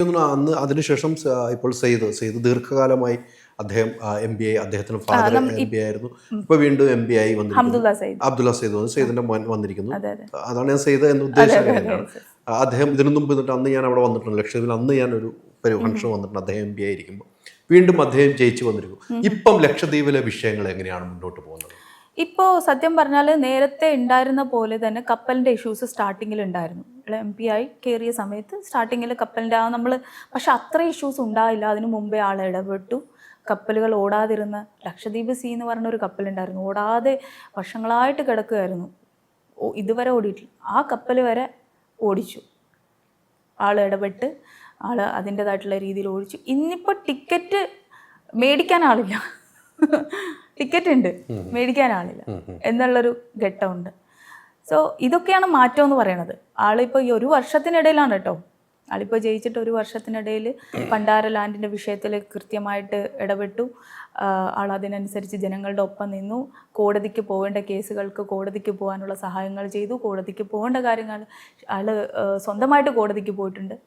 അന്ന് അതിനുശേഷം ഇപ്പോൾ സെയ്ത് ദീർഘകാലമായി അദ്ദേഹം MBA, അദ്ദേഹത്തിന് ഫാദർ MBA ആയിരുന്നു. ഇപ്പോൾ വീണ്ടും MBA ആയി വന്നിരിക്കുന്നു. അബ്ദുള്ള സെയ്ദ് വന്നു, സെയ്ദിന്റെ മോൻ വന്നിരിക്കുന്നു. അതാണ് ഞാൻ സെയ്ദ് എന്ന് ഉദ്ദേശിച്ചത്. അദ്ദേഹം ഇതിനു മുമ്പ് അന്ന് ഞാൻ അവിടെ വന്നിട്ടുണ്ട്, ലക്ഷദ്വീപിൽ അന്ന് ഞാൻ ഒരു ഫംഗ്ഷൻ വന്നിട്ടുണ്ട്. അദ്ദേഹം MBA ആയിരിക്കുമ്പോൾ വീണ്ടും അദ്ദേഹം ജയിച്ചു വന്നിരിക്കും. ഇപ്പം ലക്ഷദ്വീപിലെ വിഷയങ്ങൾ എങ്ങനെയാണ് മുന്നോട്ട് പോകുന്നത്? ഇപ്പോൾ സത്യം പറഞ്ഞാൽ നേരത്തെ ഉണ്ടായിരുന്ന പോലെ തന്നെ കപ്പലിൻ്റെ ഇഷ്യൂസ് സ്റ്റാർട്ടിങ്ങിൽ ഉണ്ടായിരുന്നു. MP ആയി കയറിയ സമയത്ത് സ്റ്റാർട്ടിങ്ങിൽ കപ്പലിൻ്റെ നമ്മൾ പക്ഷെ അത്ര ഇഷ്യൂസ് ഉണ്ടായില്ല. അതിനു മുമ്പേ ആൾ ഇടപെട്ടു. കപ്പലുകൾ ഓടാതിരുന്ന ലക്ഷദ്വീപ് സീ എന്ന് പറഞ്ഞൊരു കപ്പലുണ്ടായിരുന്നു, ഓടാതെ വർഷങ്ങളായിട്ട് കിടക്കുകയായിരുന്നു, ഇതുവരെ ഓടിയിട്ടില്ല. ആ കപ്പൽ വരെ ഓടിച്ചു, ആൾ ഇടപെട്ട് ആൾ അതിൻ്റെതായിട്ടുള്ള രീതിയിൽ ഓടിച്ചു. ഇന്നിപ്പോൾ ടിക്കറ്റ് മേടിക്കാൻ ആളില്ല, ടിക്കറ്റ് ഉണ്ട് മേടിക്കാൻ ആളില്ല എന്നുള്ളൊരു ഘട്ടമുണ്ട്. സോ ഇതൊക്കെയാണ് മാറ്റം എന്ന് പറയുന്നത്. ആളിപ്പോൾ ഈ ഒരു വർഷത്തിനിടയിലാണ് കേട്ടോ, ആളിപ്പോൾ ജയിച്ചിട്ട് ഒരു വർഷത്തിനിടയിൽ പണ്ടാര ലാൻഡിൻ്റെ വിഷയത്തിൽ കൃത്യമായിട്ട് ഇടപെട്ടു. ആൾ അതിനനുസരിച്ച് ജനങ്ങളുടെ ഒപ്പം നിന്നു. കോടതിക്ക് പോകേണ്ട കേസുകൾക്ക് കോടതിക്ക് പോകാനുള്ള സഹായങ്ങൾ ചെയ്തു. കോടതിക്ക് പോകേണ്ട കാര്യങ്ങൾ ആൾ സ്വന്തമായിട്ട് കോടതിക്ക് പോയിട്ടുണ്ട്.